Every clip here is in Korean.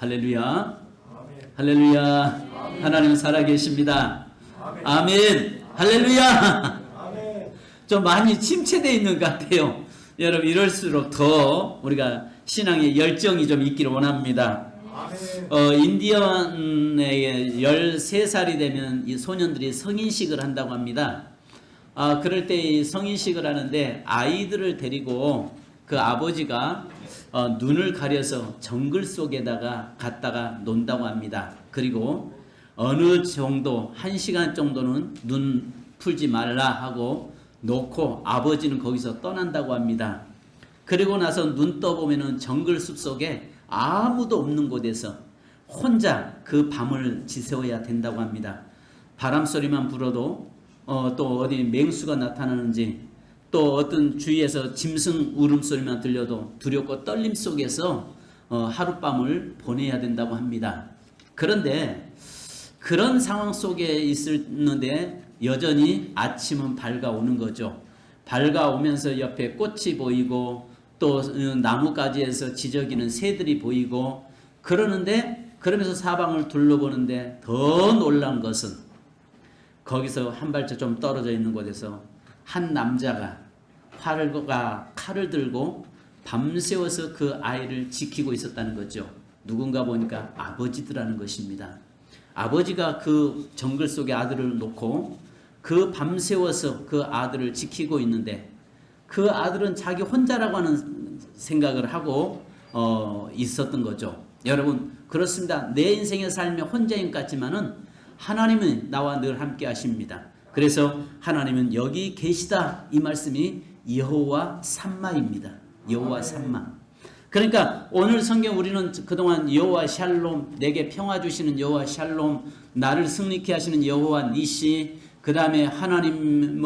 할렐루야. 할렐루야. 하나님 살아계십니다. 아멘. 할렐루야. 좀 많이 침체되어 있는 것 같아요. 여러분, 이럴수록 더 우리가 신앙의 열정이 좀 있기를 원합니다. 인디언의 13살이 되면 이 소년들이 성인식을 한다고 합니다. 그럴 때 이 성인식을 하는데 아이들을 데리고 그 아버지가 눈을 가려서 정글 속에다가 갔다가 논다고 합니다. 그리고 어느 정도 1시간 정도는 눈 풀지 말라 하고 놓고 아버지는 거기서 떠난다고 합니다. 그리고 나서 눈 떠보면은 정글 숲속에 아무도 없는 곳에서 혼자 그 밤을 지새워야 된다고 합니다. 바람 소리만 불어도 또 어디 맹수가 나타나는지 또 어떤 주위에서 짐승 울음소리만 들려도 두렵고 떨림 속에서 하룻밤을 보내야 된다고 합니다. 그런데 그런 상황 속에 있었는데 여전히 아침은 밝아오는 거죠. 밝아오면서 옆에 꽃이 보이고 또 나뭇가지에서 지저귀는 새들이 보이고 그러면서 사방을 둘러보는데 더 놀란 것은 거기서 한 발짝 좀 떨어져 있는 곳에서 한 남자가 칼을 들고 밤새워서 그 아이를 지키고 있었다는 거죠. 누군가 보니까 아버지더라는 것입니다. 아버지가 그 정글 속에 아들을 놓고 그 밤새워서 그 아들을 지키고 있는데 그 아들은 자기 혼자라고 하는 생각을 하고 있었던 거죠. 여러분, 그렇습니다. 내 인생의 삶이 혼자인 것 같지만은 하나님은 나와 늘 함께 하십니다. 그래서 하나님은 여기 계시다, 이 말씀이 여호와 삼마입니다. 여호와 삼마. 그러니까 오늘 성경 우리는 그동안 여호와 샬롬, 내게 평화 주시는 여호와 샬롬, 나를 승리케 하시는 여호와 니시, 그 다음에 하나님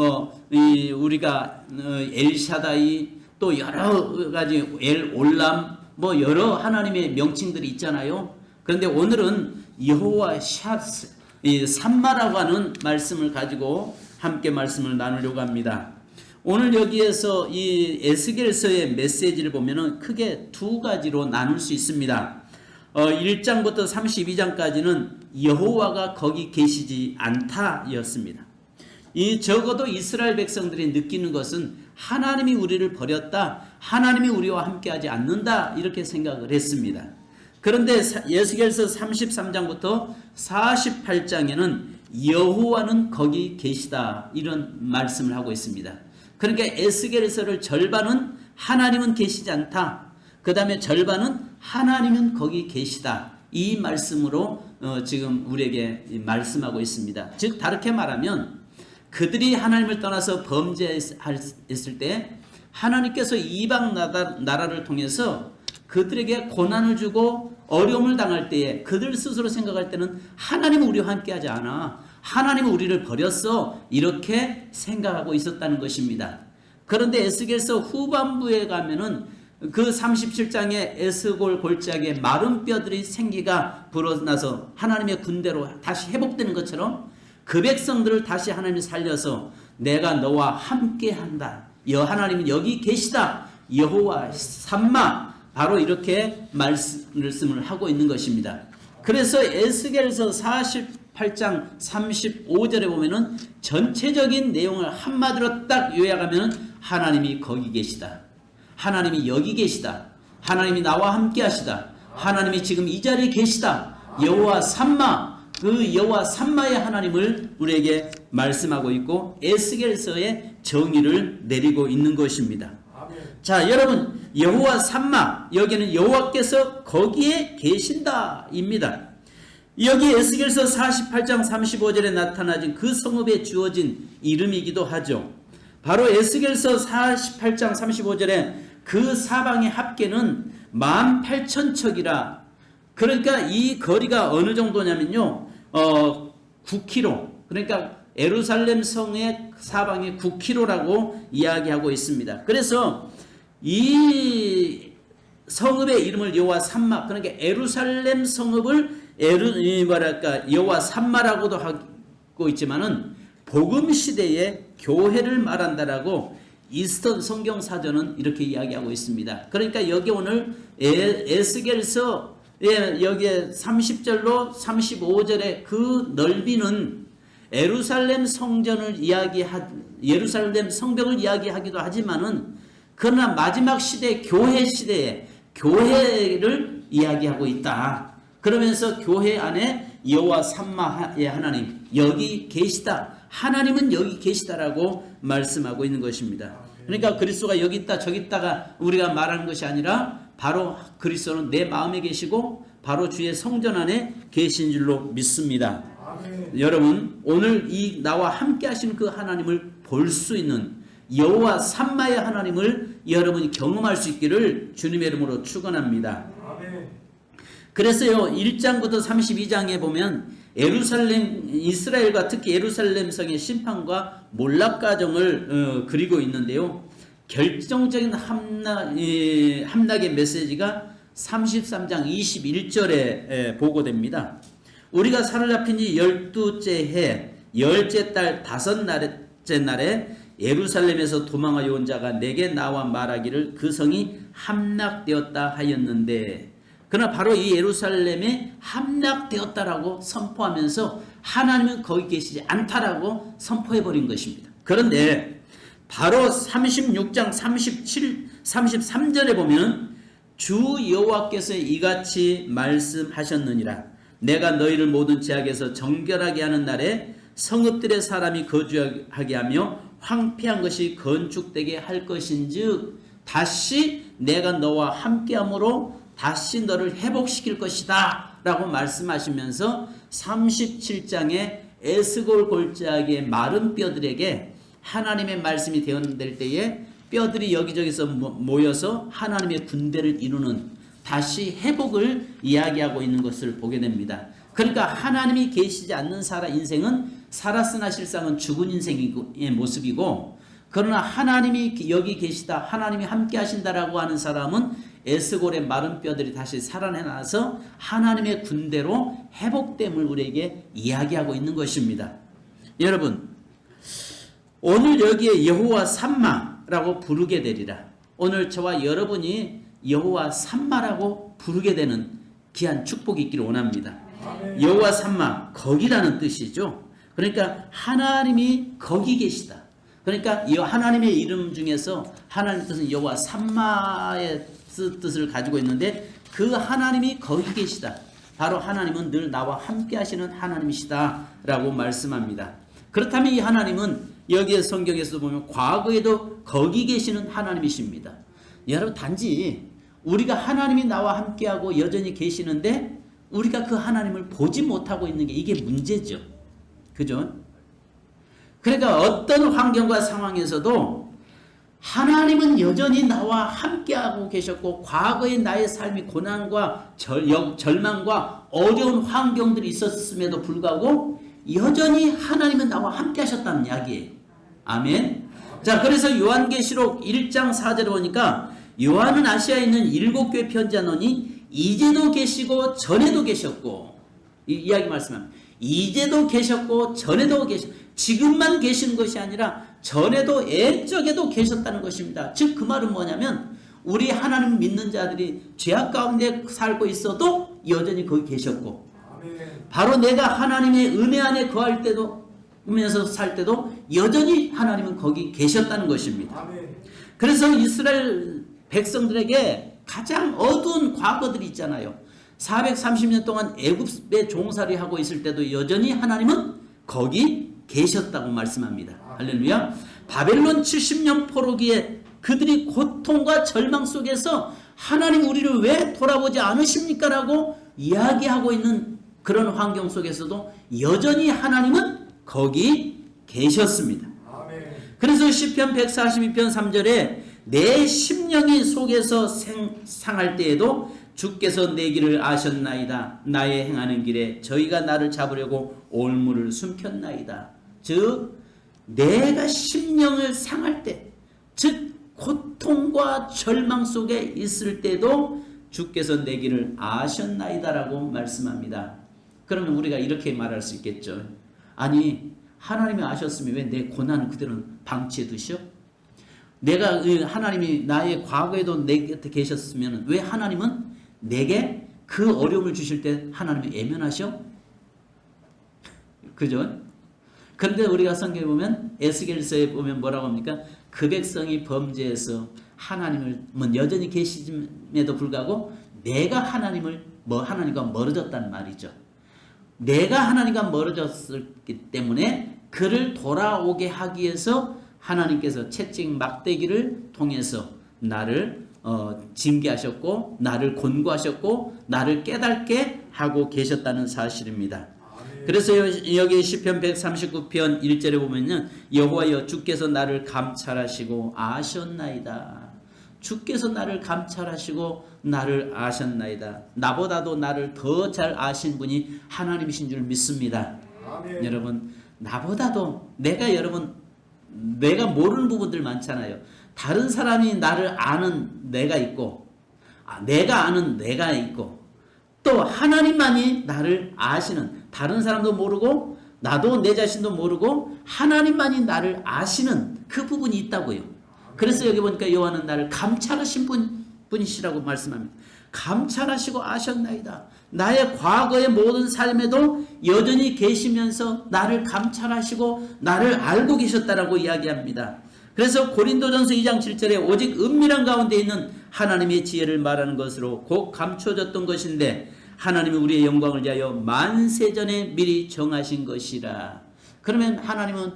우리가 엘샤다이, 또 여러 가지 엘올람, 여러 하나님의 명칭들이 있잖아요. 그런데 오늘은 여호와 삼마라고 하는 말씀을 가지고 함께 말씀을 나누려고 합니다. 오늘 여기에서 이 에스겔서의 메시지를 보면은 크게 두 가지로 나눌 수 있습니다. 1장부터 32장까지는 여호와가 거기 계시지 않다였습니다. 적어도 이스라엘 백성들이 느끼는 것은 하나님이 우리를 버렸다, 하나님이 우리와 함께하지 않는다, 이렇게 생각을 했습니다. 그런데 에스겔서 33장부터 48장에는 여호와는 거기 계시다, 이런 말씀을 하고 있습니다. 그러니까 에스겔서를 절반은 하나님은 계시지 않다, 그 다음에 절반은 하나님은 거기 계시다, 이 말씀으로 지금 우리에게 말씀하고 있습니다. 즉 다르게 말하면 그들이 하나님을 떠나서 범죄했을 때 하나님께서 이방 나라를 통해서 그들에게 고난을 주고 어려움을 당할 때에 그들 스스로 생각할 때는 하나님은 우리와 함께하지 않아, 하나님은 우리를 버렸어, 이렇게 생각하고 있었다는 것입니다. 그런데 에스겔서 후반부에 가면은 그 37장의 에스골 골짜기에 마른 뼈들이 생기가 불어나서 하나님의 군대로 다시 회복되는 것처럼 그 백성들을 다시 하나님이 살려서 내가 너와 함께한다, 하나님은 여기 계시다, 여호와 삼마, 바로 이렇게 말씀을 하고 있는 것입니다. 그래서 에스겔서 48장 35절에 보면은 전체적인 내용을 한마디로 딱 요약하면은 하나님이 거기 계시다, 하나님이 여기 계시다, 하나님이 나와 함께 하시다, 하나님이 지금 이 자리에 계시다, 여호와 삼마, 그 여호와 삼마의 하나님을 우리에게 말씀하고 있고 에스겔서의 정의를 내리고 있는 것입니다. 자, 여러분, 여호와 삼마, 여기는 여호와께서 거기에 계신다입니다. 여기 에스겔서 48장 35절에 나타나진 그 성읍에 주어진 이름이기도 하죠. 바로 에스겔서 48장 35절에 그 사방의 합계는 18,000척이라. 그러니까 이 거리가 어느 정도냐면요, 9km, 그러니까 예루살렘 성의 사방이 9km라고 이야기하고 있습니다. 그래서 이 성읍의 이름을 여호와 삼마, 그러니까 예루살렘 성읍을 여호와 삼마라고도 하고 있지만은 복음 시대의 교회를 말한다라고 이스턴 성경사전은 이렇게 이야기하고 있습니다. 그러니까 여기 오늘 에스겔서 예, 여기에 30절로 35절의 그 넓이는 예루살렘 성전을 예루살렘 성벽을 이야기하기도 하지만은 그러나 마지막 시대 교회 시대에 교회를 이야기하고 있다. 그러면서 교회 안에 여호와 삼마의 하나님 여기 계시다. 하나님은 여기 계시다라고 말씀하고 있는 것입니다. 그러니까 그리스도가 여기 있다 저기 있다가 우리가 말하는 것이 아니라 바로 그리스도는 내 마음에 계시고 바로 주의 성전 안에 계신 줄로 믿습니다. 아멘. 여러분 오늘 이 나와 함께 하시는 그 하나님을 볼 수 있는 여호와 삼마의 하나님을 여러분이 경험할 수 있기를 주님의 이름으로 축원합니다. 아멘. 그래서요 1장부터 32장에 보면 예루살렘 이스라엘과 특히 예루살렘 성의 심판과 몰락 과정을 그리고 있는데요. 결정적인 함락의 메시지가 33장 21절에 보고됩니다. 우리가 사로잡힌 지 12째 해 열째 달 5날째 날에 예루살렘에서 도망하여 온 자가 내게 나와 말하기를 그 성이 함락되었다 하였는데, 그러나 바로 이 예루살렘에 함락되었다라고 선포하면서 하나님은 거기 계시지 않다라고 선포해버린 것입니다. 그런데 바로 36장 33절에 보면 주 여호와께서 이같이 말씀하셨느니라. 내가 너희를 모든 죄악에서 정결하게 하는 날에 성읍들의 사람이 거주하게 하며 황폐한 것이 건축되게 할 것인즉 다시 내가 너와 함께함으로 다시 너를 회복시킬 것이다 라고 말씀하시면서 37장에 에스골 골짜기의 마른 뼈들에게 하나님의 말씀이 대언될 때에 뼈들이 여기저기서 모여서 하나님의 군대를 이루는 다시 회복을 이야기하고 있는 것을 보게 됩니다. 그러니까 하나님이 계시지 않는 인생은 살았으나 실상은 죽은 인생의 모습이고, 그러나 하나님이 여기 계시다, 하나님이 함께 하신다라고 하는 사람은 에스골의 마른 뼈들이 다시 살아나서 하나님의 군대로 회복됨을 우리에게 이야기하고 있는 것입니다. 여러분, 오늘 여기에 여호와 삼마라고 부르게 되리라. 오늘 저와 여러분이 여호와 삼마라고 부르게 되는 귀한 축복이 있기를 원합니다. 여호와 삼마, 거기라는 뜻이죠. 그러니까 하나님이 거기 계시다. 그러니까 이 하나님의 이름 중에서 하나님의 뜻은 여호와 삼마의 뜻을 가지고 있는데 그 하나님이 거기 계시다. 바로 하나님은 늘 나와 함께 하시는 하나님이시다 라고 말씀합니다. 그렇다면 이 하나님은 여기에 성경에서 보면 과거에도 거기 계시는 하나님이십니다. 여러분, 단지 우리가 하나님이 나와 함께하고 여전히 계시는데 우리가 그 하나님을 보지 못하고 있는 게 이게 문제죠. 그죠? 그러니까 어떤 환경과 상황에서도 하나님은 여전히 나와 함께하고 계셨고, 과거의 나의 삶이 고난과 절망과 어려운 환경들이 있었음에도 불구하고 여전히 하나님은 나와 함께 하셨다는 이야기예요. 아멘. 자, 그래서 요한계시록 1장 4절에 보니까 요한은 아시아에 있는 7교회 편지하노니 이제도 계시고 전에도 계셨고, 이 이야기 말씀합니다. 이제도 계셨고 전에도 지금만 계시는 것이 아니라 전에도 옛적에도 계셨다는 것입니다. 즉 그 말은 뭐냐면 우리 하나님 믿는 자들이 죄악 가운데 살고 있어도 여전히 거기 계셨고, 바로 내가 하나님의 은혜 안에 거할 때도 으면서 살 때도 여전히 하나님은 거기 계셨다는 것입니다. 그래서 이스라엘 백성들에게 가장 어두운 과거들이 있잖아요. 430년 동안 애굽에 종살이 하고 있을 때도 여전히 하나님은 거기 계셨다고 말씀합니다. 할렐루야. 바벨론 70년 포로기에 그들이 고통과 절망 속에서 하나님 우리를 왜 돌아보지 않으십니까? 라고 이야기하고 있는 그런 환경 속에서도 여전히 하나님은 거기 계셨습니다. 그래서 시편 142편 3절에 내 심령이 속에서 상할 때에도 주께서 내 길을 아셨나이다. 나의 행하는 길에 저희가 나를 잡으려고 올무를 숨겼나이다. 즉 내가 심령을 상할 때, 즉 고통과 절망 속에 있을 때도 주께서 내 길을 아셨나이다라고 말씀합니다. 그러면 우리가 이렇게 말할 수 있겠죠. 아니, 하나님이 아셨으면 왜 내 고난을 그대로 방치해 두셔? 내가 하나님이 나의 과거에도 내 곁에 계셨으면 왜 하나님은 내게 그 어려움을 주실 때 하나님이 애면하셔? 그죠? 그런데 우리가 성경에 보면 에스겔서에 보면 뭐라고 합니까? 그 백성이 범죄해서 하나님을 여전히 계시임에도 불구하고 내가 하나님과 멀어졌다는 말이죠. 내가 하나님과 멀어졌기 때문에 그를 돌아오게 하기 위해서 하나님께서 채찍 막대기를 통해서 나를 징계하셨고 나를 권고하셨고 나를 깨닫게 하고 계셨다는 사실입니다. 그래서 여기 시편 139편 1절에 보면은 여호와여 주께서 나를 감찰하시고 아셨나이다. 주께서 나를 감찰하시고 나를 아셨나이다. 나보다도 나를 더 잘 아신 분이 하나님이신 줄 믿습니다. 아멘. 여러분 나보다도 내가 모르는 부분들 많잖아요. 다른 사람이 나를 아는 내가 있고 내가 아는 내가 있고 또 하나님만이 나를 아시는 다른 사람도 모르고 나도 내 자신도 모르고 하나님만이 나를 아시는 그 부분이 있다고요. 그래서 여기 보니까 여호와는 나를 감찰하신 분이시라고 말씀합니다. 감찰하시고 아셨나이다. 나의 과거의 모든 삶에도 여전히 계시면서 나를 감찰하시고 나를 알고 계셨다라고 이야기합니다. 그래서 고린도전서 2장 7절에 오직 은밀한 가운데 있는 하나님의 지혜를 말하는 것으로 곧 감춰졌던 것인데 하나님이 우리의 영광을 위하여 만세전에 미리 정하신 것이라. 그러면 하나님은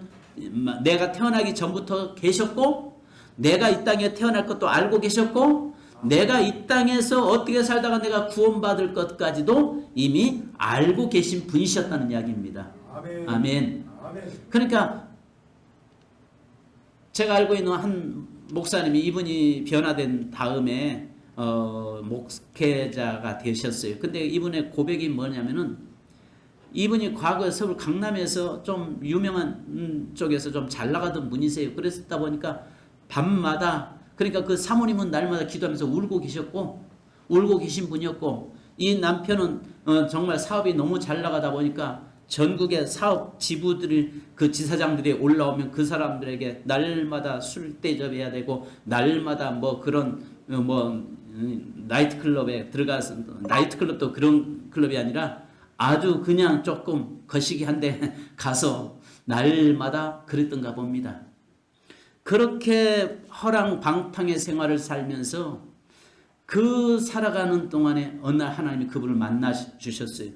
내가 태어나기 전부터 계셨고 내가 이 땅에 태어날 것도 알고 계셨고 내가 이 땅에서 어떻게 살다가 내가 구원받을 것까지도 이미 알고 계신 분이셨다는 이야기입니다. 아멘. 아멘. 그러니까 제가 알고 있는 한 목사님이 이분이 변화된 다음에 목회자가 되셨어요. 근데 이분의 고백이 뭐냐면은 이분이 과거에 서울 강남에서 좀 유명한 쪽에서 좀 잘 나가던 분이세요. 그랬다 보니까 밤마다 그러니까 그 사모님은 날마다 기도하면서 울고 계셨고 울고 계신 분이었고 이 남편은 정말 사업이 너무 잘 나가다 보니까 전국의 사업 지부들이 그 지사장들이 올라오면 그 사람들에게 날마다 술 대접해야 되고 날마다 뭐 그런 나이트클럽에 들어가서 나이트클럽도 그런 클럽이 아니라 아주 그냥 조금 거시기 한데 가서 날마다 그랬던가 봅니다. 그렇게 허랑방탕의 생활을 살면서 그 살아가는 동안에 어느 날 하나님이 그분을 만나 주셨어요.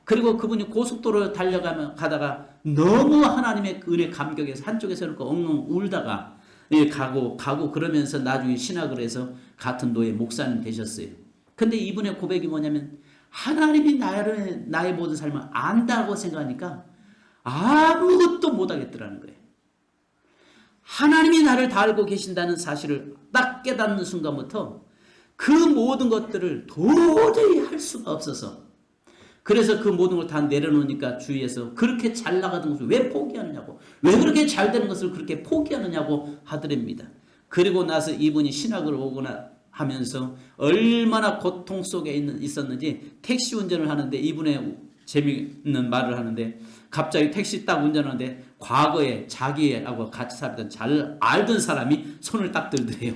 그리고 그분이 고속도로 가다가 너무 하나님의 은혜 감격해서 한쪽에서 이렇게 엉엉 울다가 가고 그러면서 나중에 신학을 해서 같은 노예 목사님 되셨어요. 근데 이분의 고백이 뭐냐면 하나님이 나의 모든 삶을 안다고 생각하니까 아무것도 못하겠더라는 거예요. 하나님이 나를 다 알고 계신다는 사실을 딱 깨닫는 순간부터 그 모든 것들을 도저히 할 수가 없어서 그래서 그 모든 걸 다 내려놓으니까 주위에서 그렇게 잘 나가던 것을 왜 포기하느냐고 왜 그렇게 잘 되는 것을 그렇게 포기하느냐고 하더랍니다. 그리고 나서 이분이 신학을 오거나 하면서 얼마나 고통 속에 있었는지 택시 운전을 하는데 이분의 재미있는 말을 하는데 갑자기 택시 딱 운전하는데 과거에 자기하고 같이 살던 잘 알던 사람이 손을 딱 들더래요.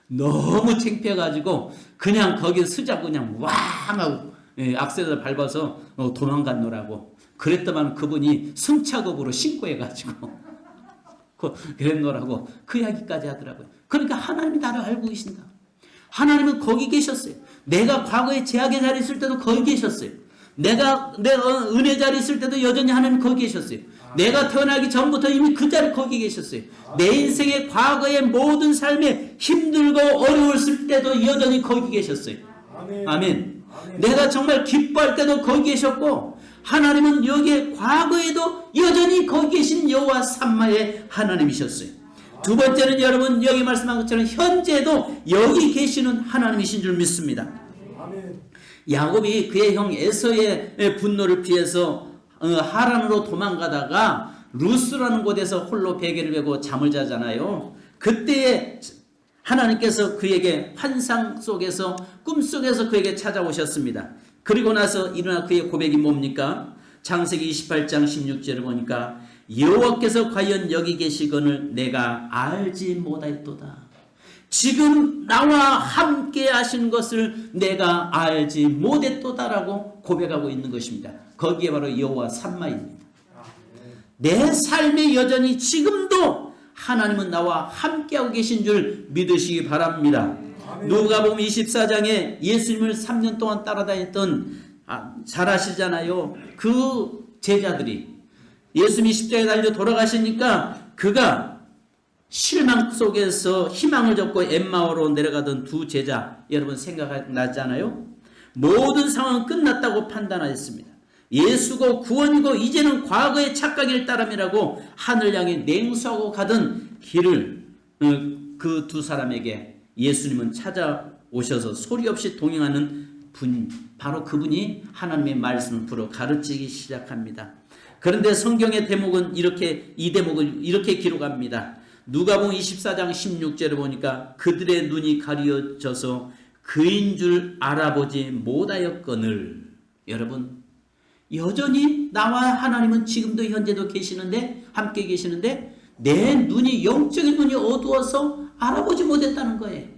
너무 창피해가지고 그냥 거기에 서자고 그냥 왕 하고 악셀을 밟아서 도망갔노라고. 그랬더만 그분이 승차급으로 신고해가지고 그랬노라고 그 이야기까지 하더라고요. 그러니까 하나님이 나를 알고 계신다. 하나님은 거기 계셨어요. 내가 과거에 제약의 자리에 있을 때도 거기 계셨어요. 내가 은혜 자리에 있을 때도 여전히 하나님 거기 계셨어요. 내가 태어나기 전부터 이미 그 자리에 거기 계셨어요. 내 인생의 과거의 모든 삶에 힘들고 어려웠을 때도 여전히 거기 계셨어요. 아멘. 내가 정말 기뻐할 때도 거기 계셨고 하나님은 여기에 과거에도 여전히 거기 계신 여호와 삼마의 하나님이셨어요. 두 번째는 여러분 여기 말씀한 것처럼 현재도 여기 계시는 하나님이신 줄 믿습니다. 야곱이 그의 형 에서의 분노를 피해서 하란으로 도망가다가 루스라는 곳에서 홀로 베개를 베고 잠을 자잖아요. 그때에 하나님께서 그에게 환상 속에서 꿈속에서 그에게 찾아오셨습니다. 그리고 나서 일어나 그의 고백이 뭡니까? 창세기 28장 16절을 보니까 여호와께서 과연 여기 계시거늘 내가 알지 못하였도다. 지금 나와 함께 하신 것을 내가 알지 못했도다라고 고백하고 있는 것입니다. 거기에 바로 여호와 삼마입니다. 내 삶에 여전히 지금도 하나님은 나와 함께하고 계신 줄 믿으시기 바랍니다. 누가복음 24장에 예수님을 3년 동안 따라다녔던 잘 아시잖아요. 그 제자들이 예수님이 십자가에 달려 돌아가시니까 그가 실망 속에서 희망을 접고 엠마오로 내려가던 두 제자, 여러분 생각나잖아요. 모든 상황은 끝났다고 판단하였습니다. 예수고 구원이고 이제는 과거의 착각일 따름이라고 하늘 향해 냉수하고 가던 길을 그 두 사람에게 예수님은 찾아오셔서 소리 없이 동행하는 분, 바로 그분이 하나님의 말씀을 풀어 가르치기 시작합니다. 그런데 성경의 대목은 이 대목을 이렇게 기록합니다. 누가복음 24장 16절에 보니까 그들의 눈이 가려져서 그인 줄 알아보지 못하였거늘. 여러분, 여전히 나와 하나님은 지금도 현재도 계시는데, 함께 계시는데 내 눈이, 영적인 눈이 어두워서 알아보지 못했다는 거예요.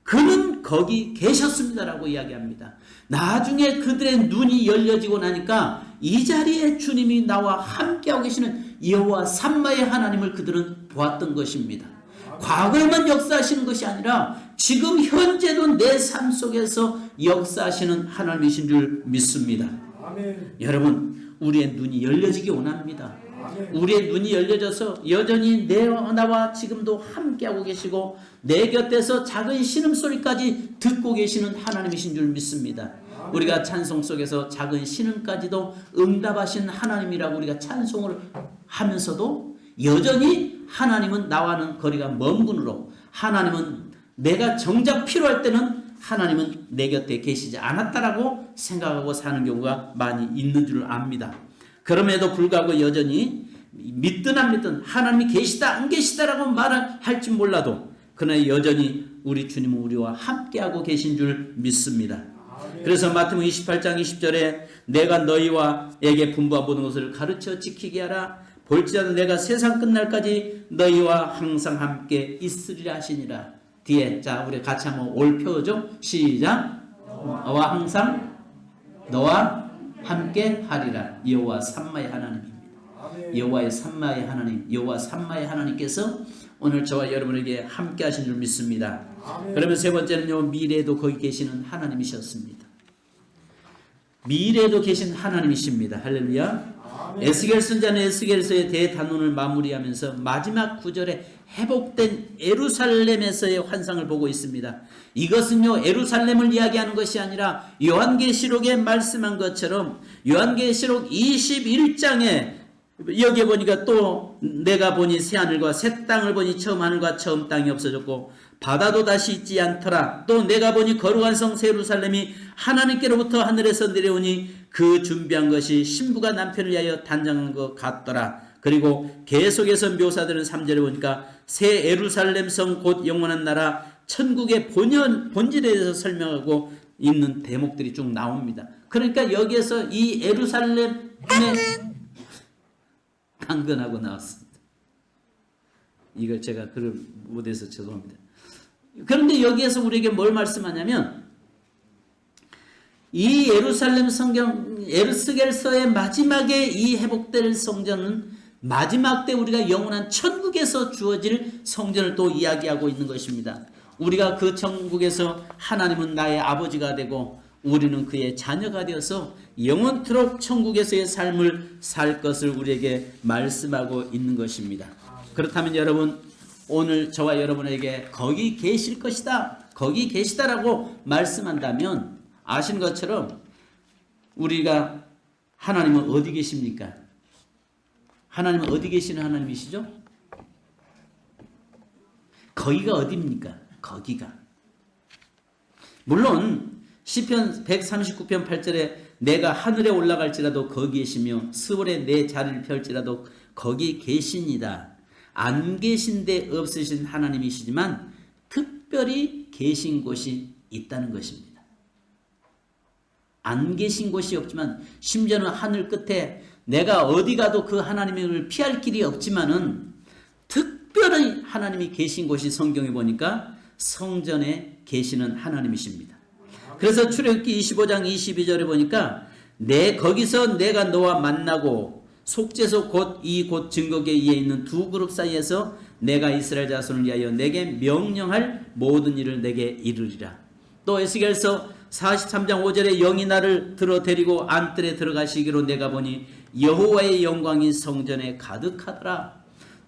그는 거기 계셨습니다라고 이야기합니다. 나중에 그들의 눈이 열려지고 나니까 이 자리에 주님이 나와 함께하고 계시는 여호와 삼마의 하나님을 그들은 보았던 것입니다. 과거에만 역사하시는 것이 아니라 지금 현재도 내 삶 속에서 역사하시는 하나님이신 줄 믿습니다. 아멘. 여러분, 우리의 눈이 열려지기 원합니다. 아멘. 우리의 눈이 열려져서 여전히 나와 지금도 함께하고 계시고 내 곁에서 작은 신음소리까지 듣고 계시는 하나님이신 줄 믿습니다. 우리가 찬송 속에서 작은 신음까지도 응답하신 하나님이라고 우리가 찬송을 하면서도 여전히 하나님은 나와는 거리가 먼 분으로, 하나님은 내가 정작 필요할 때는 하나님은 내 곁에 계시지 않았다라고 생각하고 사는 경우가 많이 있는 줄 압니다. 그럼에도 불구하고 여전히 믿든 안 믿든 하나님이 계시다 안 계시다라고 말을 할지 몰라도 그러나 여전히 우리 주님은 우리와 함께하고 계신 줄 믿습니다. 그래서 마태복음 28장 20절에 내가 너희와에게 분부한 모든 것을 가르쳐 지키게 하라. 볼지라도 내가 세상 끝날까지 너희와 항상 함께 있으리라 하시니라. 뒤에 자 우리 같이 한번 올 표죠. 시작. 너와 항상 너와 함께 하리라. 여호와 삼마의 하나님입니다. 여호와의 삼마의 하나님, 여호와 삼마의 하나님께서 오늘 저와 여러분에게 함께 하신 줄 믿습니다. 그러면 세 번째는요, 미래에도 거기 계시는 하나님이셨습니다. 미래에도 계신 하나님이십니다. 할렐루야. 에스겔 선자는 에스겔서의 대단원을 마무리하면서 마지막 구절에 회복된 예루살렘에서의 환상을 보고 있습니다. 이것은요, 예루살렘을 이야기하는 것이 아니라 요한계시록에 말씀한 것처럼 요한계시록 21장에 여기에 보니까 또 내가 보니 새 하늘과 새 땅을 보니 처음 하늘과 처음 땅이 없어졌고 바다도 다시 있지 않더라. 또 내가 보니 거룩한 성 새 예루살렘이 하나님께로부터 하늘에서 내려오니 그 준비한 것이 신부가 남편을 위하여 단장한 것 같더라. 그리고 계속해서 묘사되는 3절에 보니까 새 예루살렘 성 곧 영원한 나라 천국의 본질에 대해서 설명하고 있는 대목들이 쭉 나옵니다. 그러니까 여기에서 이 예루살렘의 강건하고 나왔습니다. 이걸 제가 글을 못해서 죄송합니다. 그런데 여기에서 우리에게 뭘 말씀하냐면 이 예루살렘 성경 에스겔서의 마지막에 이 회복될 성전은 마지막 때 우리가 영원한 천국에서 주어질 성전을 또 이야기하고 있는 것입니다. 우리가 그 천국에서 하나님은 나의 아버지가 되고 우리는 그의 자녀가 되어서 영원토록 천국에서의 삶을 살 것을 우리에게 말씀하고 있는 것입니다. 그렇다면 여러분, 오늘 저와 여러분에게 거기 계실 것이다, 거기 계시다라고 말씀한다면 아시는 것처럼 우리가 하나님은 어디 계십니까? 하나님은 어디 계시는 하나님이시죠? 거기가 어디입니까? 거기가. 물론 시편 139편 8절에 내가 하늘에 올라갈지라도 거기 계시며 스월에 내 자리를 펼지라도 거기 계시니라. 안 계신 데 없으신 하나님이시지만 특별히 계신 곳이 있다는 것입니다. 안 계신 곳이 없지만 심지어는 하늘 끝에 내가 어디 가도 그 하나님을 피할 길이 없지만은 특별히 하나님이 계신 곳이 성경에 보니까 성전에 계시는 하나님이십니다. 그래서 출애굽기 25장 22절에 보니까 거기서 내가 너와 만나고 속죄소 곧 증거궤 위에 있는 두 그룹 사이에서 내가 이스라엘 자손을 위하여 내게 명령할 모든 일을 내게 이르리라. 또 에스겔서 43장 5절에 영이 나를 들어 데리고 안뜰에 들어가시기로 내가 보니 여호와의 영광이 성전에 가득하더라.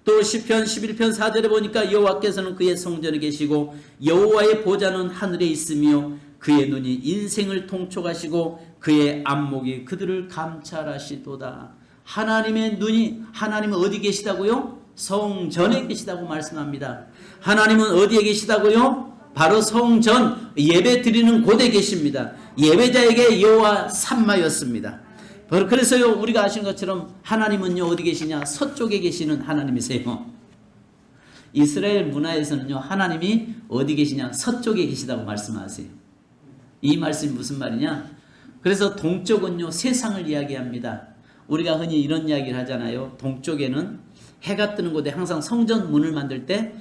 또 시편 11편 4절에 보니까 여호와께서는 그의 성전에 계시고 여호와의 보좌는 하늘에 있으며 그의 눈이 인생을 통촉하시고 그의 안목이 그들을 감찰하시도다. 하나님의 눈이, 하나님은 어디 계시다고요? 성전에 계시다고 말씀합니다. 하나님은 어디에 계시다고요? 바로 성전, 예배 드리는 곳에 계십니다. 예배자에게 여호와 삼마였습니다. 그래서요, 우리가 아시는 것처럼 하나님은요 어디 계시냐? 서쪽에 계시는 하나님이세요. 이스라엘 문화에서는요 하나님이 어디 계시냐? 서쪽에 계시다고 말씀하세요. 이 말씀이 무슨 말이냐? 그래서 동쪽은요 세상을 이야기합니다. 우리가 흔히 이런 이야기를 하잖아요. 동쪽에는 해가 뜨는 곳에 항상 성전 문을 만들 때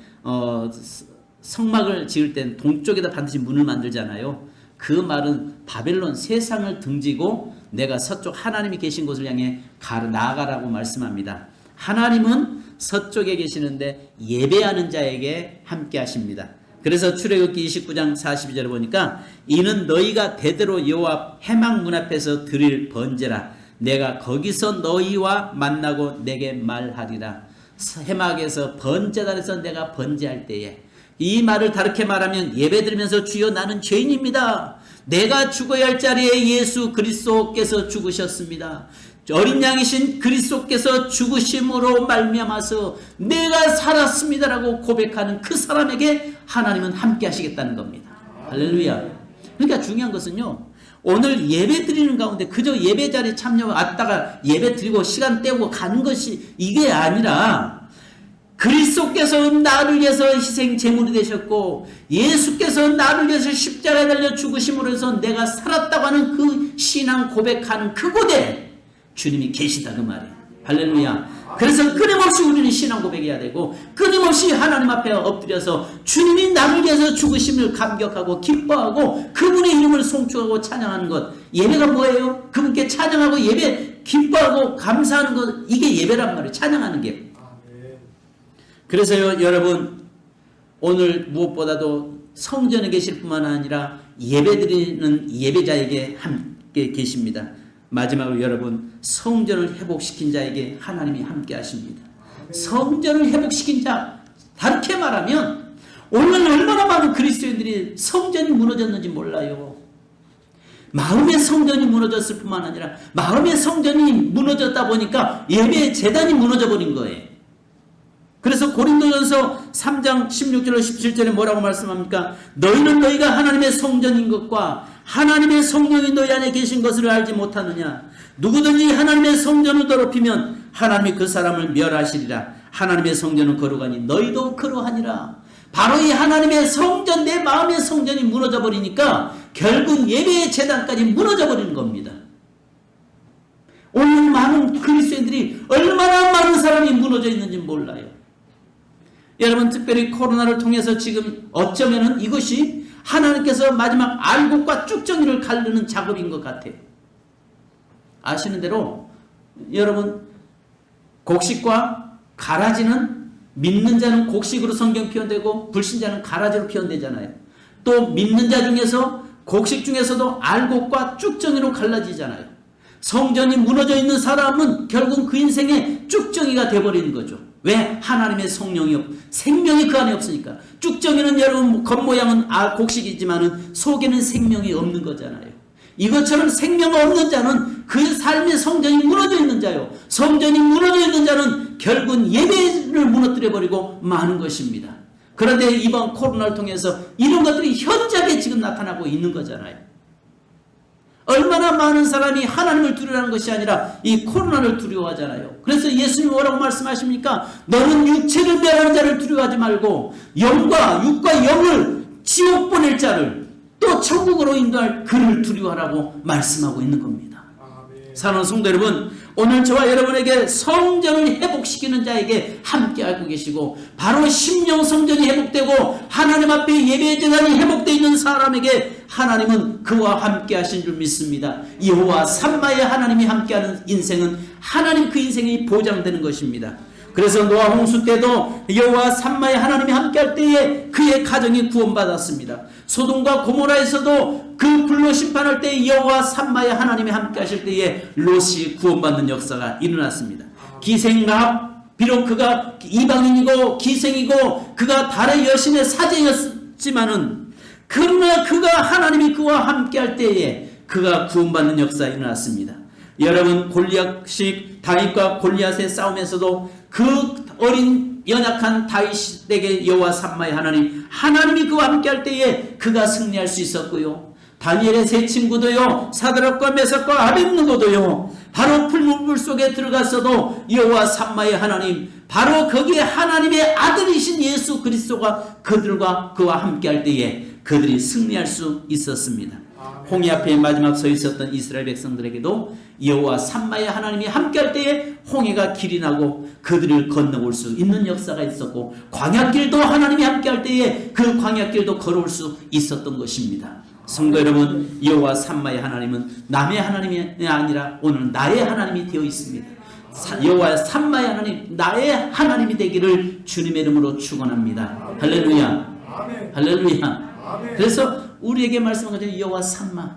성막을 지을 땐 동쪽에다 반드시 문을 만들잖아요. 그 말은 바벨론 세상을 등지고 내가 서쪽 하나님이 계신 곳을 향해 나아가라고 말씀합니다. 하나님은 서쪽에 계시는데 예배하는 자에게 함께 하십니다. 그래서 출애굽기 29장 42절에 보니까 이는 너희가 대대로 여호와 회막 문 앞에서 드릴 번제라. 내가 거기서 너희와 만나고 내게 말하리라. 회막에서 번제단에서 내가 번제할 때에 이 말을 다르게 말하면 예배드리면서 주여 나는 죄인입니다. 내가 죽어야 할 자리에 예수 그리스도께서 죽으셨습니다. 어린 양이신 그리스도께서 죽으심으로 말미암아서 내가 살았습니다라고 고백하는 그 사람에게 하나님은 함께 하시겠다는 겁니다. 할렐루야. 그러니까 중요한 것은요, 오늘 예배 드리는 가운데 그저 예배 자리에 왔다가 예배 드리고 시간 때우고 가는 것이 이게 아니라 그리스도께서 나를 위해서 희생 제물이 되셨고 예수께서 나를 위해서 십자가에 달려 죽으심으로 해서 내가 살았다고 하는 그 신앙 고백하는 그곳에 주님이 계시다 그 말이에요. 할렐루야. 그래서 끊임없이 우리는 신앙 고백해야 되고 끊임없이 하나님 앞에 엎드려서 주님이 나를 위해서 죽으심을 감격하고 기뻐하고 그분의 이름을 송축하고 찬양하는 것. 예배가 뭐예요? 그분께 찬양하고 예배 기뻐하고 감사하는 것. 이게 예배란 말이에요. 찬양하는 게. 그래서요 여러분, 오늘 무엇보다도 성전에 계실 뿐만 아니라 예배드리는 예배자에게 함께 계십니다. 마지막으로 여러분, 성전을 회복시킨 자에게 하나님이 함께 하십니다. 성전을 회복시킨 자, 다르게 말하면 오늘 얼마나 많은 그리스도인들이 성전이 무너졌는지 몰라요. 마음의 성전이 무너졌을 뿐만 아니라 마음의 성전이 무너졌다 보니까 예배의 제단이 무너져 버린 거예요. 그래서 고린도전서 3장 16절로 17절에 뭐라고 말씀합니까? 너희는 너희가 하나님의 성전인 것과 하나님의 성령이 너희 안에 계신 것을 알지 못하느냐? 누구든지 하나님의 성전을 더럽히면 하나님이 그 사람을 멸하시리라. 하나님의 성전은 거룩하니 너희도 그러하니라. 바로 이 하나님의 성전, 내 마음의 성전이 무너져 버리니까 결국 예배의 제단까지 무너져 버리는 겁니다. 오늘 많은 그리스도인들이 얼마나 많은 사람이 무너져 있는지 몰라요. 여러분, 특별히 코로나를 통해서 지금 어쩌면은 이것이 하나님께서 마지막 알곡과 쭉정이를 가르는 작업인 것 같아요. 아시는 대로 여러분, 곡식과 가라지는 믿는 자는 곡식으로 성경 표현되고 불신자는 가라지로 표현되잖아요. 또 믿는 자 중에서 곡식 중에서도 알곡과 쭉정이로 갈라지잖아요. 성전이 무너져 있는 사람은 결국 그 인생의 쭉정이가 돼버리는 거죠. 왜? 하나님의 생명이 그 안에 없으니까. 쭉정이는 여러분 겉모양은 곡식이지만은 속에는 생명이 없는 거잖아요. 이것처럼 생명 없는 자는 그 삶의 성전이 무너져 있는 자요. 성전이 무너져 있는 자는 결국 예배를 무너뜨려 버리고 마는 것입니다. 그런데 이번 코로나를 통해서 이런 것들이 현저하게 지금 나타나고 있는 거잖아요. 얼마나 많은 사람이 하나님을 두려워하는 것이 아니라 이 코로나를 두려워하잖아요. 그래서 예수님이 뭐라고 말씀하십니까? 너는 육체를 멸하는 자를 두려워하지 말고 육과 영을 지옥 보낼 자를 또 천국으로 인도할 그를 두려워하라고 말씀하고 있는 겁니다. 사랑하는 성도 여러분, 오늘 저와 여러분에게 성전을 회복시키는 자에게 함께하고 계시고, 바로 심령 성전이 회복되고 하나님 앞에 예배 제단이 회복되어 있는 사람에게 하나님은 그와 함께하신 줄 믿습니다. 여호와 삼마의 하나님이 함께하는 인생은 하나님 그 인생이 보장되는 것입니다. 그래서 노아 홍수 때도 여호와 삼마의 하나님이 함께할 때에 그의 가정이 구원받았습니다. 소돔과 고모라에서도 그 불로 심판할 때 여호와 삼마의 하나님이 함께하실 때에 롯이 구원받는 역사가 일어났습니다. 기생갑, 비록 그가 이방인이고 기생이고 그가 달의 여신의 사제였지만은, 그러나 그가 하나님이 그와 함께할 때에 그가 구원받는 역사가 일어났습니다. 여러분, 골리앗식 다윗과 골리앗의 싸움에서도 그 어린 연약한 다윗에게 여호와 삼마의 하나님이 그와 함께할 때에 그가 승리할 수 있었고요. 다니엘의 세 친구도요, 사드락과 메삭과 아벳느고도요, 바로 풀무불 속에 들어갔어도 여호와 삼마의 하나님, 바로 거기에 하나님의 아들이신 예수 그리스도가 그들과 그와 함께할 때에 그들이 승리할 수 있었습니다. 홍해 앞에 마지막 서 있었던 이스라엘 백성들에게도 여호와 삼마의 하나님이 함께할 때에 홍해가 길이 나고 그들을 건너올 수 있는 역사가 있었고, 광야길도 하나님이 함께할 때에 그 광야길도 걸어올 수 있었던 것입니다. 성도 여러분, 여호와 삼마의 하나님은 남의 하나님이 아니라 오늘 나의 하나님이 되어 있습니다. 여호와 삼마의 하나님, 나의 하나님이 되기를 주님의 이름으로 축원합니다. 할렐루야, 할렐루야. 그래서 우리에게 말씀한 것처럼 여호와 삼마,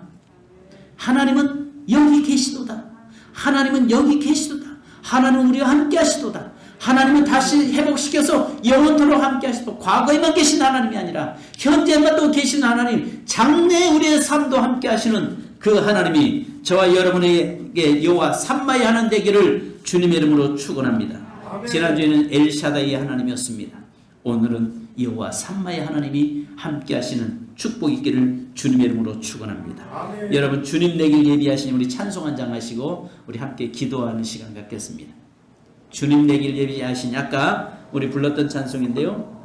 하나님은 여기 계시도다. 하나님은 여기 계시도다. 하나님은 우리와 함께 하시도다. 하나님은 다시 회복시켜서 영원토록 함께 하시도다. 과거에만 계신 하나님이 아니라 현재만도 계신 하나님, 장래 우리의 삶도 함께 하시는 그 하나님이 저와 여러분에게 여호와 삼마의 하나님 되기를 주님의 이름으로 축원합니다. 지난주에는 엘샤다이의 하나님이었습니다. 오늘은 여호와 삼마의 하나님이 함께 하시는 축복 있기를 주님의 이름으로 축원합니다. 여러분, 주님 내길 예비하시니 우리 찬송 한 장 하시고 우리 함께 기도하는 시간 갖겠습니다. 주님 내길 예비하시니, 아까 우리 불렀던 찬송인데요,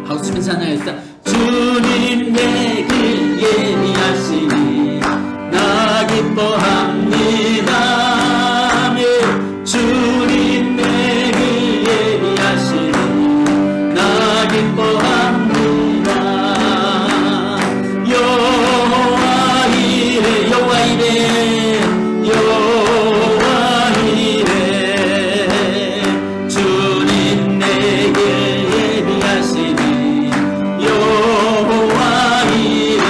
박수민 찬양했다. 주님 내 길 예비하시니 나 기뻐합니다. 주님 내 길 예비하시니 나 기뻐합니다. 여호와 이레 여호와 이레 여호와 이레 주님 내 길 예비하시니 여호와 이레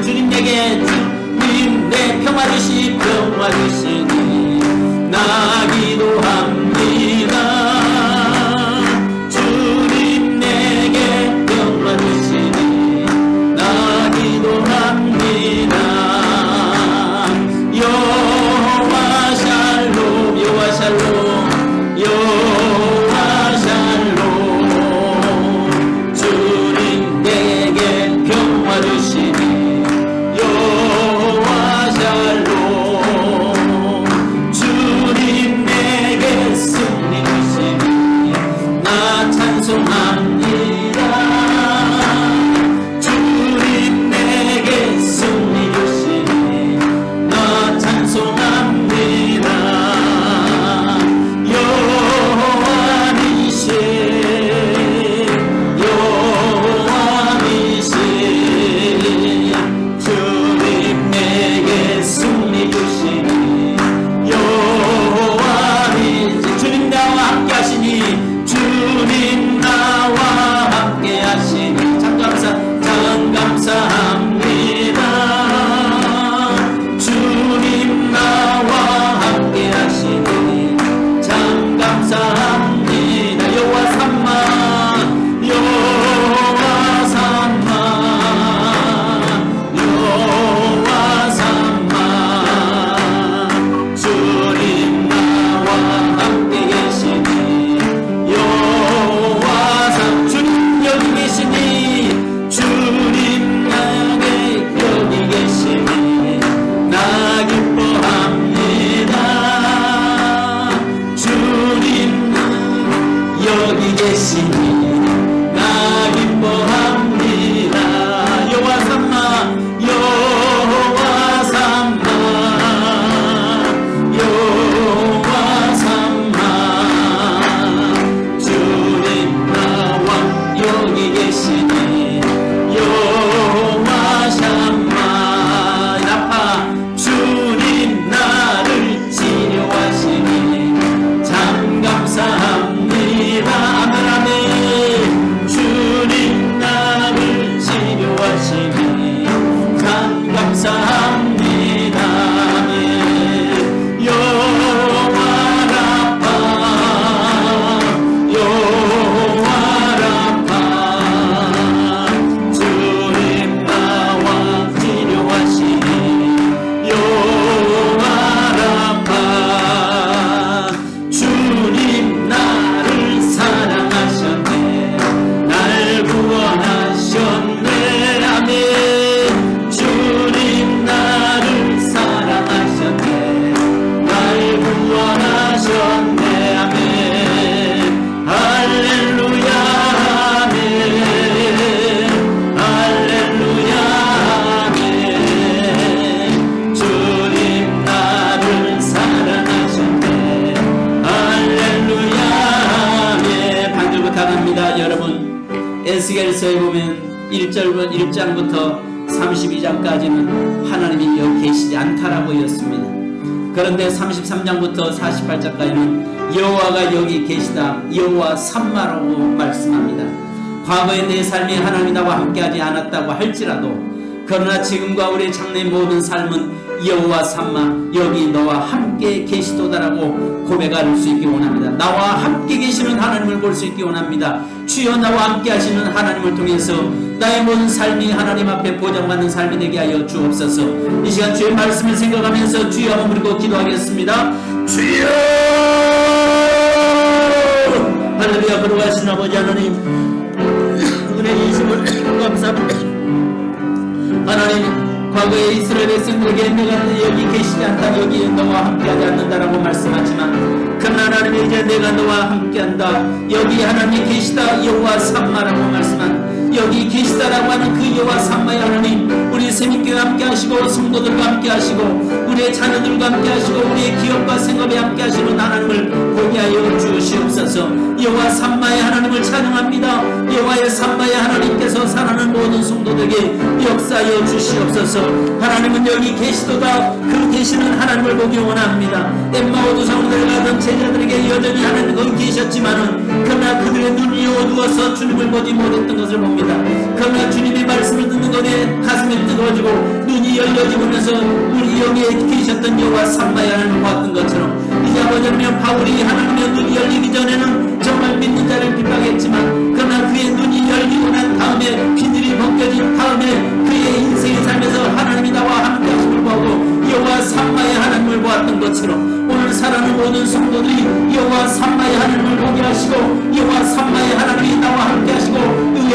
주님 내게 주님 내 평화 주시 평화 주시니 나 기도합니다. 주님 내게 평화 주시니 나 기도합니다. 여호와 샬롬 여호와 샬롬 여호와 샬롬 주님 내게 평화 주시니 여호와 샬롬 에스겔서에 보면 1장부터 32장까지는 하나님이 여기 계시지 않다라고 이었습니다. 그런데 33장부터 48장까지는 여호와가 여기 계시다, 여호와 삼마라고 말씀합니다. 과거의 내 삶이 하나님이 나와 함께하지 않았다고 할지라도, 그러나 지금과 우리의 장래의 모든 삶은 여호와 삼마, 여기 너와 함께 계시도다라고 고백할 수 있기 원합니다. 나와 함께 계시는 하나님을 볼 수 있기 원합니다. 주여 나와 함께 하시는 하나님을 통해서 나의 모든 삶이 하나님 앞에 보장받는 삶이 되게 하여 주옵소서. 이 시간 주의 말씀을 생각하면서 주여 한번 부르고 기도하겠습니다. 주여! 할렐루야. 걸어가신 아버지 하나님, 은혜이심을 감사합니다. 하나님, 과거에 이스라엘 백성들에게 내가 여기 계시지 않다, 여기 너와 함께하지 않는다라고 말씀하지만, 그러나 하나님 이제 내가 너와 함께한다, 여기 하나님이 계시다, 여호와 삼마라고 말씀한 여기 계시다라고 하는 그 여호와 삼마의 하나님, 우리 세민교회 함께 하시고 성도들과 함께 하시고 우리의 자녀들과 함께 하시고 우리의 기업과 생업에 함께 하시는 하나님을 보게 하여 주시옵소서. 여호와 삼마의 하나님을 찬양합니다. 여호와의 삼마의 하나님께서 사랑하는 모든 성도들에게 역사하여 주시옵소서. 하나님은 여기 계시도다, 그 계시는 하나님을 보기 원합니다. 엠마오도 성도들 가던 제자들에게 여전히 하나님 거기 계셨지만은, 그러나 그들의 눈이 어두워서 주님을 보지 못했던 것을 봅니다. 그러나 주님의 말씀을 듣는 것에 가슴이 뜨거워지고 눈이 열려지면서 우리 여기에 계셨던 여호와 삼마의 하나님을 봤던 것처럼, 이제 아버지 하나님, 바울이 하나님의 눈이 열리기 전에는 정말 믿는 자를 핍박했지만, 그러나 그의 눈이 열리고 난 다음에, 비늘이 벗겨진 다음에 그의 인생의 삶에서 하나님이 나와 함께 하심을 보고 여호와 삼마의 하나님을 보았던 것처럼, 오늘 살아가는 모든 성도들이 여호와 삼마의 하나님을 보게 하시고 여호와 삼마의 하나님이 나와 함께 하시고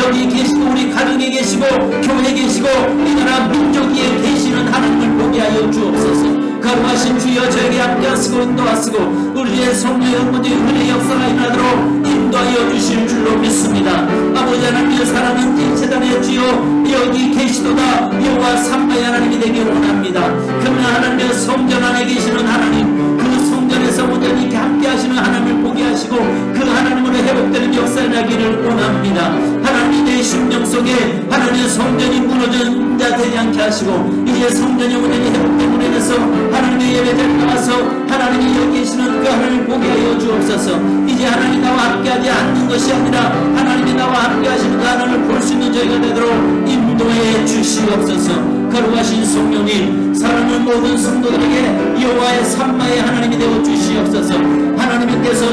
여기 계시고 우리 가정에 계시고 교회에 계시고 이 나라 민족 위에 계시는 하나님을 보게 하여 주옵소서. 거룩하신 주여 저에게 함께 하시고 인도하시고 우리의 성령의 모든 은혜의 역사가 일어나도록 인도하여 주실 줄로 믿습니다. 아버지 하나님의 사랑은 이 세상의 주여 여기 계시도다, 여호와 삼마의 하나님이 되길 원합니다. 그러나 하나님의 성전 안에 계시는 하나님, 그 성전에서 온전히 이렇게 함께 하시는 하나님을 보게 하시고 그 하나님으로 회복되는 역사가 나기를 원합니다. 하나님이 내 심령 속에 하나님의 성전이 무너진 자 되지 않게 하시고, 이제 성전이 온전히 회복됨으로 인해서 하나님의 예배자를 나와서 하나님이 여기 계시는 그 하나님을 보게 하여 주옵소서. 이제 하나님이 나와 함께하지 않는 것이 아니라 하나님이 나와 함께 하시는 그 하나님을 볼 수 있는 저희가 되도록 인도해 주시옵소서. 거룩하신 성령님, 사랑하는 모든 성도들에게 여호와의 삼마의 하나님이 되어 주시옵소서. 하나님께서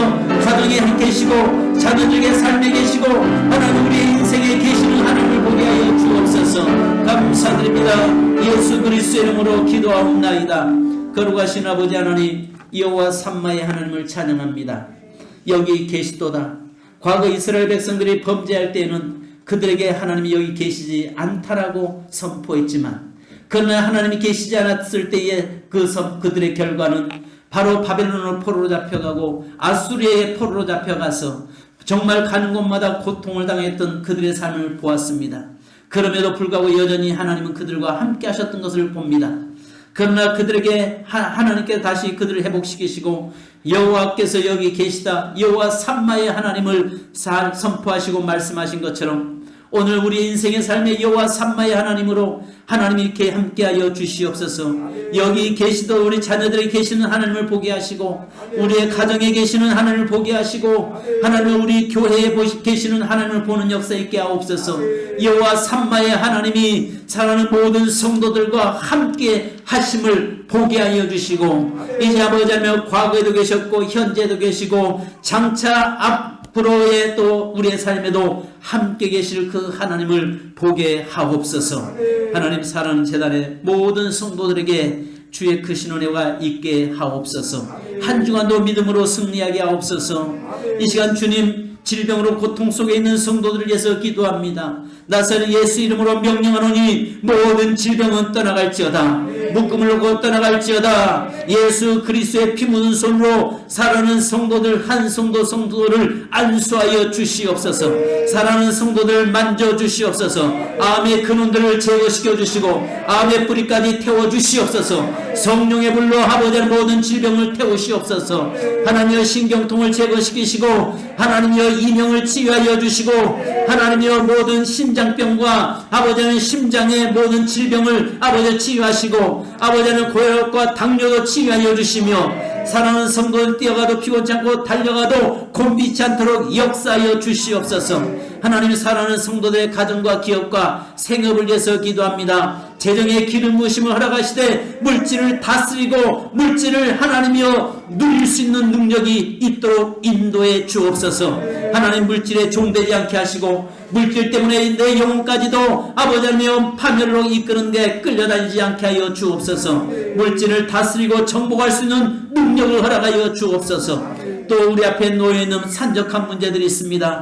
가정에 계시고 자녀들에게 삶에 계시고 하나님 우리의 인생에 계시는 하나님을 보게 하여 주옵소서. 감사드립니다. 예수 그리스도의 이름으로 기도하옵나이다. 거룩하신 아버지 하나님, 여호와 삼마의 하나님을 찬양합니다. 여기 계시도다. 과거 이스라엘 백성들이 범죄할 때에는 그들에게 하나님이 여기 계시지 않다라고 선포했지만, 그러나 하나님이 계시지 않았을 때에 그들의 결과는 바로 바벨론으로 포로로 잡혀가고 아수리아의 포로로 잡혀가서 정말 가는 곳마다 고통을 당했던 그들의 삶을 보았습니다. 그럼에도 불구하고 여전히 하나님은 그들과 함께 하셨던 것을 봅니다. 그러나 그들에게 하나님께서 다시 그들을 회복시키시고 여호와께서 여기 계시다, 여호와 삼마의 하나님을 선포하시고 말씀하신 것처럼 오늘 우리 인생의 삶의 여호와 삼마의 하나님으로 하나님이 이렇게 함께하여 주시옵소서. 여기 계시도 우리 자녀들이 계시는 하나님을 보게 하시고 우리의 가정에 계시는 하나님을 보게 하시고 하나님 우리 교회에 계시는 하나님을 보는 역사 있게 하옵소서. 여호와 삼마의 하나님이 사랑하는 모든 성도들과 함께 하심을 보게 하여 주시고, 이제 아버지 하나님 과거에도 계셨고 현재도 계시고 장차 앞으로의 또 우리의 삶에도 함께 계실 그 하나님을 보게 하옵소서. 하나님 사랑하는 재단의 모든 성도들에게 주의 크신 은혜가 있게 하옵소서. 한 주간도 믿음으로 승리하게 하옵소서. 이 시간 주님, 질병으로 고통 속에 있는 성도들을 위해서 기도합니다. 나사렛 예수 이름으로 명령하노니 모든 질병은 떠나갈지어다. 묶음을 놓고 떠나갈지어다. 예수 그리스도의 피 묻은 손으로 사랑하는 성도들 한 성도를 안수하여 주시옵소서. 사랑하는 성도들 만져 주시옵소서. 암의 근원들을 제거시켜 주시고 암의 뿌리까지 태워 주시옵소서. 성령의 불로 아버지의 모든 질병을 태우시옵소서. 하나님의 신경통을 제거시키시고 하나님의 이명을 치유하여 주시고 하나님의 모든 심장병과 아버지는 심장의 모든 질병을 아버지 치유하시고 아버지는 고혈압과 당뇨도 치유하여 주시며 사랑하는 성도는 뛰어가도 피곤치 않고 달려가도 곤비치 않도록 역사하여 주시옵소서. 하나님 사랑하는 성도들의 가정과 기업과 생업을 위해서 기도합니다. 재정의 기름 부으심을 허락하시되 물질을 다스리고 물질을 하나님이여 누릴 수 있는 능력이 있도록 인도해 주옵소서. 하나님 물질에 종되지 않게 하시고 물질 때문에 내 영혼까지도 아버지 하나님 파멸로 이끄는 데 끌려다니지 않게 하여 주옵소서. 물질을 다스리고 정복할 수 있는 능력을 허락하여 주옵소서. 또 우리 앞에 놓여있는 산적한 문제들이 있습니다.